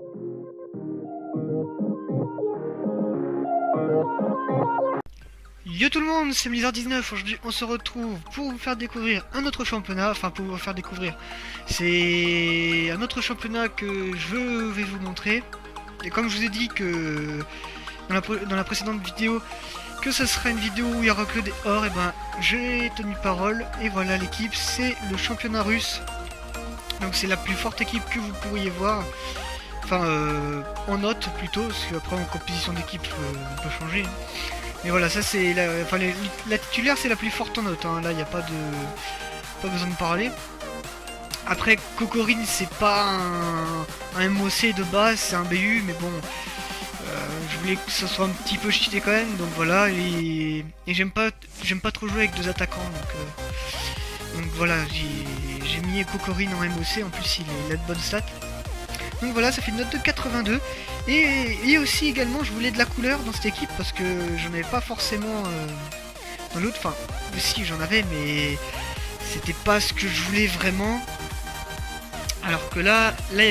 Yo tout le monde, c'est Blizzard19. Aujourd'hui on se retrouve pour vous faire découvrir un autre championnat. Enfin pour vous faire découvrir, c'est un autre championnat que je vais vous montrer. Et comme je vous ai dit que dans la précédente vidéo que ce sera une vidéo où il y aura que des ors, et ben j'ai tenu parole. Et voilà, l'équipe c'est le championnat russe. Donc c'est la plus forte équipe que vous pourriez voir. Enfin en note plutôt, parce qu'après en composition d'équipe on peut changer. Mais voilà, ça c'est la titulaire, c'est la plus forte en note, hein. Là il n'y a pas besoin de parler. Après Kokorine, c'est pas un MOC de base, c'est un BU, mais bon, je voulais que ce soit un petit peu cheaté quand même, donc voilà. Et j'aime pas trop jouer avec deux attaquants, donc voilà, j'ai mis Kokorine en MOC. En plus il a de bonnes stats. Donc voilà, ça fait une note de 82. Et aussi également, je voulais de la couleur dans cette équipe parce que j'en avais pas forcément dans l'autre. Enfin, si j'en avais, mais c'était pas ce que je voulais vraiment. Alors que là il y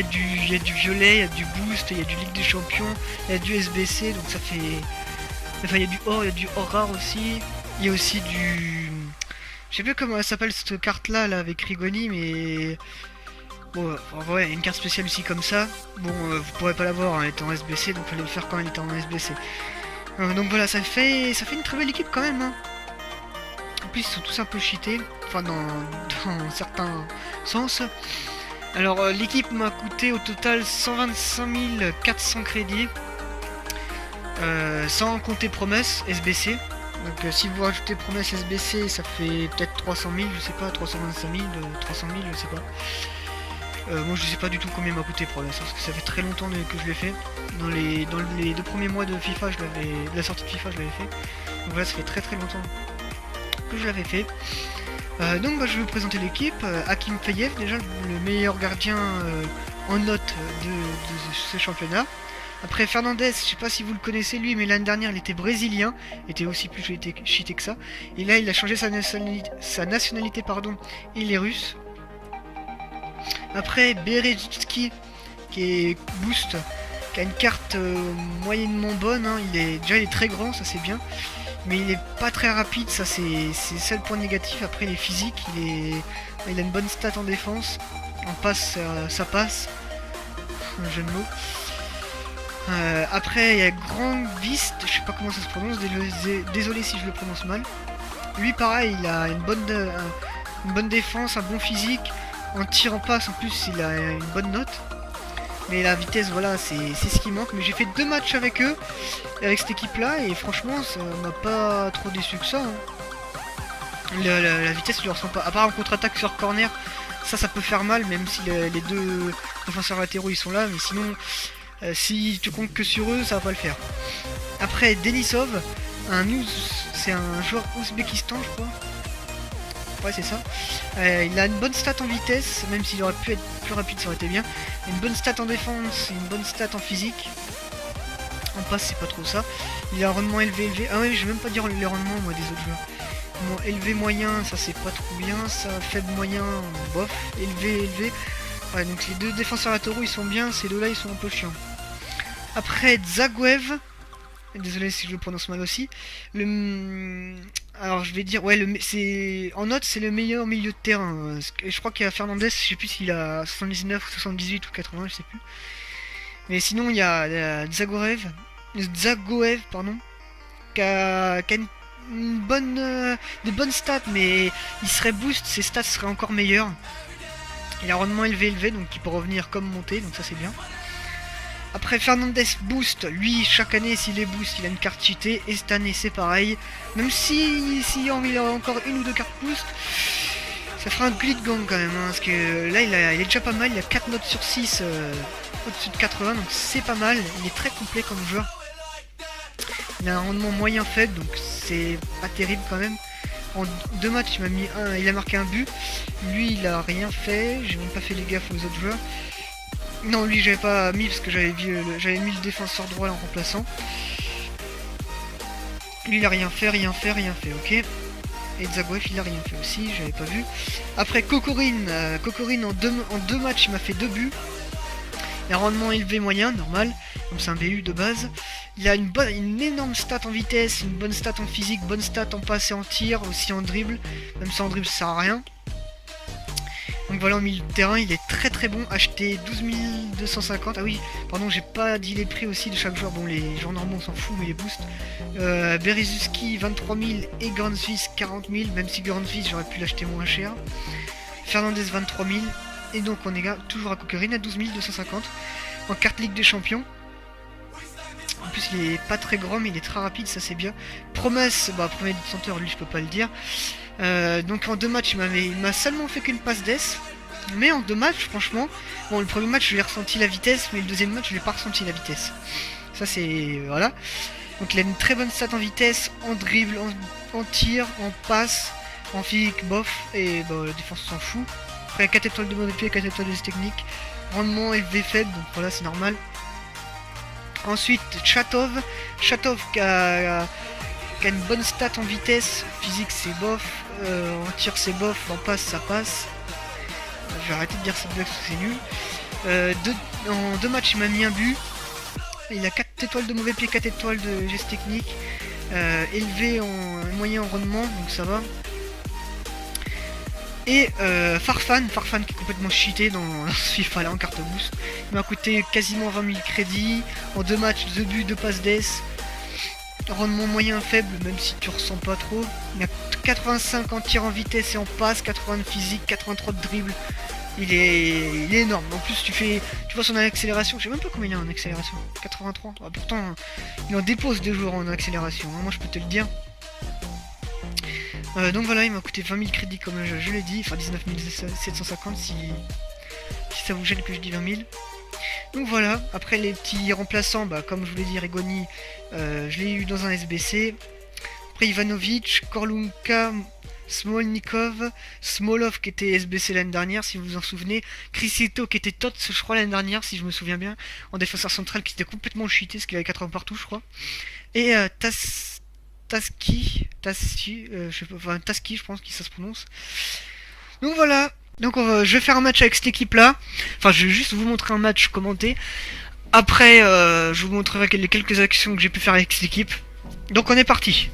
a du violet, il y a du boost, il y a du Ligue des Champions, il y a du SBC, donc ça fait. Enfin, il y a du or, il y a du or rare aussi. Il y a aussi du. Je sais plus comment elle s'appelle cette carte là avec Rigoni, mais. Bon, en vrai, une carte spéciale aussi comme ça. Bon, vous pourrez pas l'avoir en étant SBC, donc fallait le faire quand il était en SBC. Donc voilà, ça fait une très belle équipe quand même, hein. En plus, ils sont tous un peu cheatés, enfin dans certains sens. Alors, l'équipe m'a coûté au total 125 400 crédits, sans compter promesse SBC. Donc si vous rajoutez promesse SBC, ça fait peut-être 300 000, je sais pas, 325 000, 300 000, je sais pas. Moi je sais pas du tout combien m'a coûté Promesse, parce que ça fait très longtemps que je l'ai fait. Dans les 2 premiers mois de FIFA, de la sortie de FIFA, je l'avais fait. Donc voilà, ça fait très longtemps que je l'avais fait. Donc je vais vous présenter l'équipe. Hakim Feyev, déjà le meilleur gardien en note de ce championnat. Après Fernandez, je sais pas si vous le connaissez lui, mais l'année dernière il était brésilien, il était aussi plus cheaté que ça. Et là il a changé sa nationalité, pardon, il est russe. Après Berezki, qui est boost, qui a une carte moyennement bonne, hein. Il est très grand, ça c'est bien, mais il est pas très rapide, ça c'est ça le point négatif. Après il est physique, il a une bonne stat en défense, en passe ça passe, un jeu de mots. Après il y a Grand Vist, je sais pas comment ça se prononce, désolé si je le prononce mal. Lui pareil, il a une bonne défense, un bon physique. En tir en passe, en plus il a une bonne note. Mais la vitesse, voilà, c'est ce qui manque. Mais j'ai fait 2 matchs avec eux, avec cette équipe là, et franchement ça m'a pas trop déçu que ça, hein. La vitesse je le ressens pas, à part en contre-attaque sur corner, ça peut faire mal, même si les deux défenseurs latéraux ils sont là. Mais sinon, si tu comptes que sur eux, ça va pas le faire. Après Denisov, c'est un joueur Ouzbékistan je crois. Ouais, c'est ça. Il a une bonne stat en vitesse, même s'il aurait pu être plus rapide, ça aurait été bien. Une bonne stat en défense, une bonne stat en physique. En passe, c'est pas trop ça. Il a un rendement élevé. Ah ouais, je vais même pas dire les rendements, moi, des autres joueurs. Bon, élevé moyen, ça c'est pas trop bien. Ça, faible moyen, bof. Élevé. Ouais, donc les 2 défenseurs latéraux, ils sont bien. Ces 2-là, ils sont un peu chiants. Après, Zaguev. Désolé si je le prononce mal aussi. Alors je vais dire, ouais, en note c'est le meilleur milieu de terrain. Je crois qu'il y a Fernandez, je sais plus s'il a 79 ou 78 ou 80, je sais plus. Mais sinon il y a Zagoev, pardon, qui a des bonnes stats, mais il serait boost, ses stats seraient encore meilleures. Il a un rendement élevé, donc il peut revenir comme monter, donc ça c'est bien. Après Fernandez boost, lui chaque année s'il est boost il a une carte cheatée, et cette année c'est pareil. Même si il a encore 1 ou 2 cartes boost, ça fera un glitch gang quand même, hein, parce que là il est déjà pas mal, il a 4 notes sur 6 au-dessus de 80, donc c'est pas mal, il est très complet comme joueur. Il a un rendement moyen faible, donc c'est pas terrible quand même. En 2 matchs il a marqué un but, lui il a rien fait, j'ai même pas fait les gaffes aux autres joueurs. Non, lui j'avais pas mis parce que j'avais mis le défenseur droit là en remplaçant. Lui il a rien fait, ok. Et Zagoev il a rien fait aussi, j'avais pas vu. Après Kokorine, en deux matchs il m'a fait 2 buts. Et rendement élevé moyen, normal, comme c'est un BU de base. Il a une énorme stat en vitesse, une bonne stat en physique, bonne stat en passe et en tir, aussi en dribble. Même si en dribble ça sert à rien. Donc voilà, en milieu de terrain, il est très très bon. Acheté 12 250. Ah oui, pardon, j'ai pas dit les prix aussi de chaque joueur. Bon, les joueurs normaux on s'en fout, mais les boosts. Berezuski 23 000 et Grandfist 40 000. Même si Grandfist j'aurais pu l'acheter moins cher. Fernandez 23 000. Et donc on est toujours à Coquerine à 12 250. En carte Ligue des Champions. En plus il est pas très grand mais il est très rapide, ça c'est bien. Promesse, bah premier détenteur, lui je peux pas le dire. Donc en 2 matchs il m'a seulement fait qu'une passe d'ess. Mais en 2 matchs franchement, bon le premier match je lui ai ressenti la vitesse, mais le deuxième match je lui ai pas ressenti la vitesse. Ça c'est, voilà. Donc il a une très bonne stat en vitesse, en dribble, en tir, en passe, en physique bof, et bah, la défense s'en fout. Après 4 étoiles de mauvais pied, 4 étoiles de technique. Rendement élevé faible, donc voilà c'est normal. Ensuite Chatov qui a une bonne stat en vitesse, physique c'est bof, en tir c'est bof, en passe ça passe. Je vais arrêter de dire cette blague parce que c'est nul. En 2 matchs il m'a mis un but. Il a 4 étoiles de mauvais pied, 4 étoiles de geste technique. Élevé en moyen en rendement, donc ça va. Et Farfan qui est complètement cheaté dans ce FIFA là en carte boost. Il m'a coûté quasiment 20 000 crédits. En 2 matchs, 2 buts, 2 passes d'ess. Rendement moyen faible, même si tu ressens pas trop. Il a 85 en tir en vitesse et en passe, 80 de physique, 83 de dribble. Il est énorme. En plus tu vois son accélération, je sais même pas combien il a en accélération. 83. Ah, pourtant il en dépose des joueurs en accélération, hein, moi je peux te le dire. Donc voilà, il m'a coûté 20 000 crédits comme je l'ai dit, enfin 19 750 si ça vous gêne que je dis 20 000. Donc voilà, après les petits remplaçants, bah, comme je vous l'ai dit, Rigoni, je l'ai eu dans un SBC. Après Ivanovic, Korlunka, Smolnikov, Smolov qui était SBC l'année dernière si vous vous en souvenez, Crisito qui était Tots je crois l'année dernière si je me souviens bien, en défenseur central qui était complètement cheaté parce qu'il avait 80 partout je crois. Et Taski, je pense que ça se prononce. Donc voilà. Donc je vais faire un match avec cette équipe là. Enfin je vais juste vous montrer un match commenté. Après je vous montrerai les quelques actions que j'ai pu faire avec cette équipe. Donc on est parti.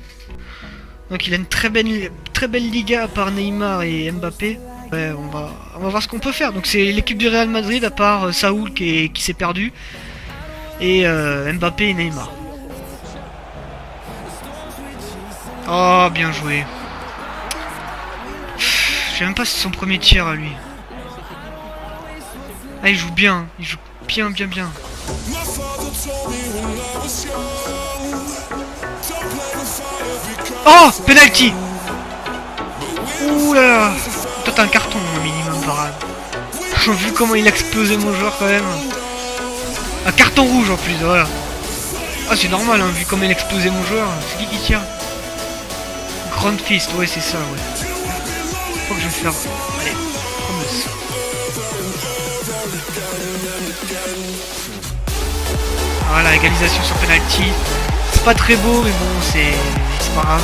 Donc il a une très belle Liga à part Neymar et Mbappé. Ouais, on va voir ce qu'on peut faire. Donc c'est l'équipe du Real Madrid à part Saoul qui s'est perdu. Et Mbappé et Neymar. Oh, bien joué. Je sais même pas si c'est son premier tir à lui. Ah, il joue bien. Il joue bien. Oh, penalty. Ouh là là. Toi, t'as un carton au minimum, parade. Vu comment il a explosé mon joueur quand même. Un carton rouge en plus, voilà. Ah, c'est normal, hein, vu comment il a explosé mon joueur. C'est qui tire? Grand Fist, ouais c'est ça, ouais. Je crois que je vais faire... Allez, promesse. Voilà, égalisation sur penalty. C'est pas très beau, mais bon, c'est pas grave.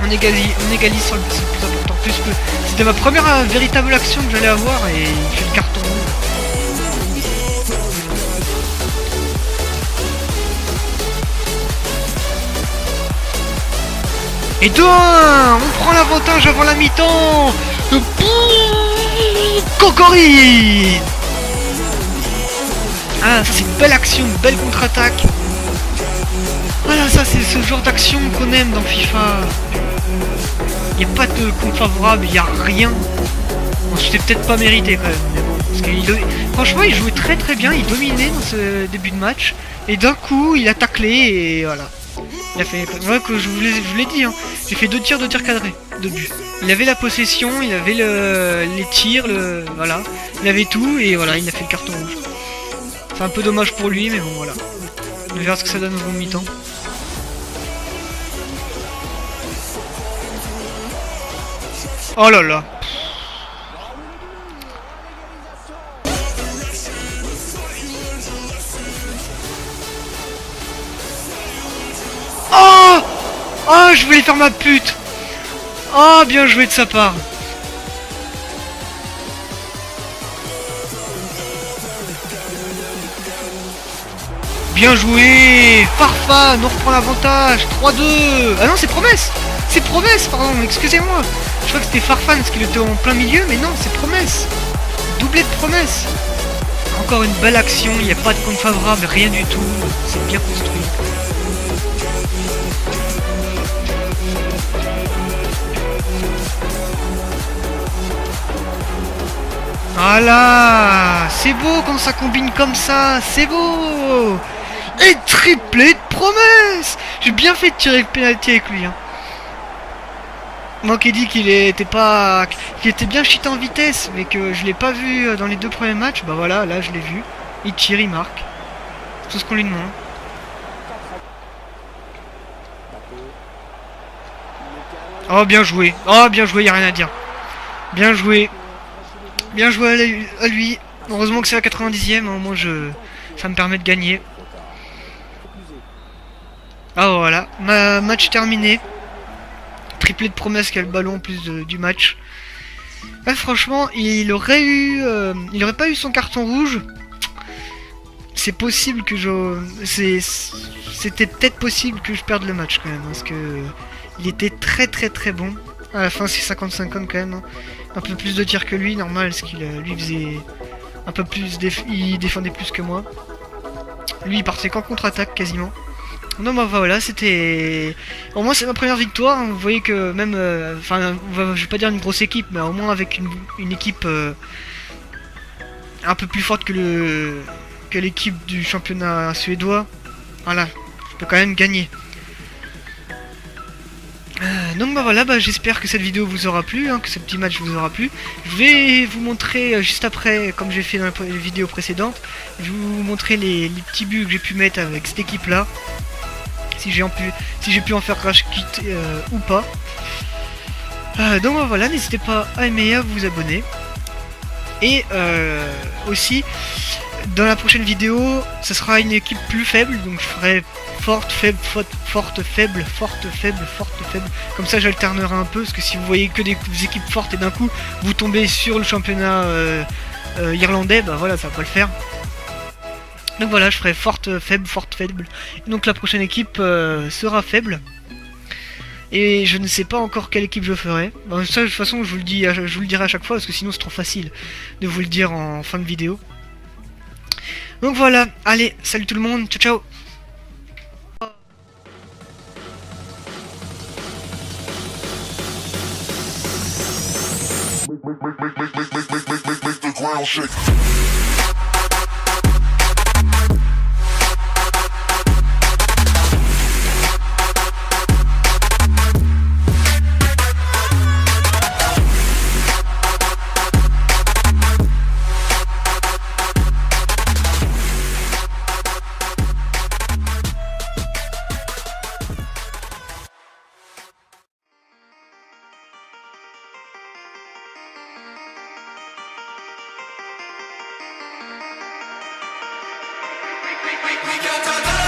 On égalise sur le plus important. Plus que c'était ma première véritable action que j'allais avoir et il fait le carton rouge. Et 2-1, on prend l'avantage avant la mi-temps. Cocori. Ah, ça c'est une belle action, une belle contre-attaque. Voilà, ça c'est ce genre d'action qu'on aime dans FIFA. Il n'y a pas de compte favorable, il n'y a rien. Bon, c'était peut-être pas mérité quand même, mais bon. Parce franchement, il jouait très bien, il dominait dans ce début de match. Et d'un coup, il a taclé et voilà. Il a fait, voilà que je vous l'ai dit, hein. J'ai fait 2 tirs cadrés, 2 buts. Il avait la possession, il avait les tirs, voilà. Il avait tout et voilà, il a fait le carton rouge. C'est un peu dommage pour lui, mais bon voilà. On verra ce que ça donne au mi-temps. Oh là là. Oh! Oh, je voulais faire ma pute! Oh, bien joué de sa part! bien joué. Farfan, on reprend l'avantage. 3-2. Ah non, c'est Promesse. C'est Promesse, pardon, excusez-moi. Je crois que c'était Farfan parce qu'il était en plein milieu, mais non, c'est Promesse. Doublé de Promesse. Encore une belle action, il n'y a pas de compte favorable, rien du tout. C'est bien construit. Voilà, c'est beau quand ça combine comme ça, c'est beau. Et triplé de Promesse. J'ai bien fait de tirer le penalty avec lui. Hein. Moi qui ai dit qu'il était pas, qu'il était bien cheaté en vitesse, mais que je l'ai pas vu dans les 2 premiers matchs, bah voilà, là je l'ai vu. Il tire, il marque. C'est tout ce qu'on lui demande. Oh bien joué, y a rien à dire. Bien joué. Bien joué à lui. Heureusement que c'est la 90e, au moins ça me permet de gagner. Ah voilà, match terminé. Triplé de Promesse qui a le ballon en plus du match. Là, franchement, il aurait pas eu son carton rouge. C'est possible que c'était peut-être possible que je perde le match quand même, parce que il était très bon. À la fin, c'est 50-50 quand même. Hein. Un peu plus de tirs que lui, normal, parce qu'il lui faisait un peu plus, il défendait plus que moi. Lui, il partait qu'en contre-attaque quasiment. Non bah voilà, c'était... Au moins c'est ma première victoire, hein. Vous voyez que même... Enfin, je vais pas dire une grosse équipe, mais au moins avec une équipe un peu plus forte que l'équipe du championnat suédois. Voilà, je peux quand même gagner. Donc bah voilà, j'espère que cette vidéo vous aura plu, hein, que ce petit match vous aura plu. Je vais vous montrer juste après, comme j'ai fait dans la vidéo précédente, je vais vous montrer les petits buts que j'ai pu mettre avec cette équipe là. Si j'ai pu en faire crash kit ou pas. Donc voilà, n'hésitez pas à aimer et à vous abonner. Et aussi, dans la prochaine vidéo, ce sera une équipe plus faible, donc je ferai forte, faible, forte, faible, forte, faible, forte, faible. Comme ça j'alternerai un peu, parce que si vous voyez que des équipes fortes et d'un coup vous tombez sur le championnat irlandais, bah voilà, ça va pas le faire. Donc voilà, je ferai forte, faible, forte, faible. Et donc la prochaine équipe sera faible. Et je ne sais pas encore quelle équipe je ferai. Bon, ça de toute façon je vous le dirai à chaque fois, parce que sinon c'est trop facile de vous le dire en fin de vidéo. Donc voilà, allez, salut tout le monde, ciao ciao. Make the ground shake. We got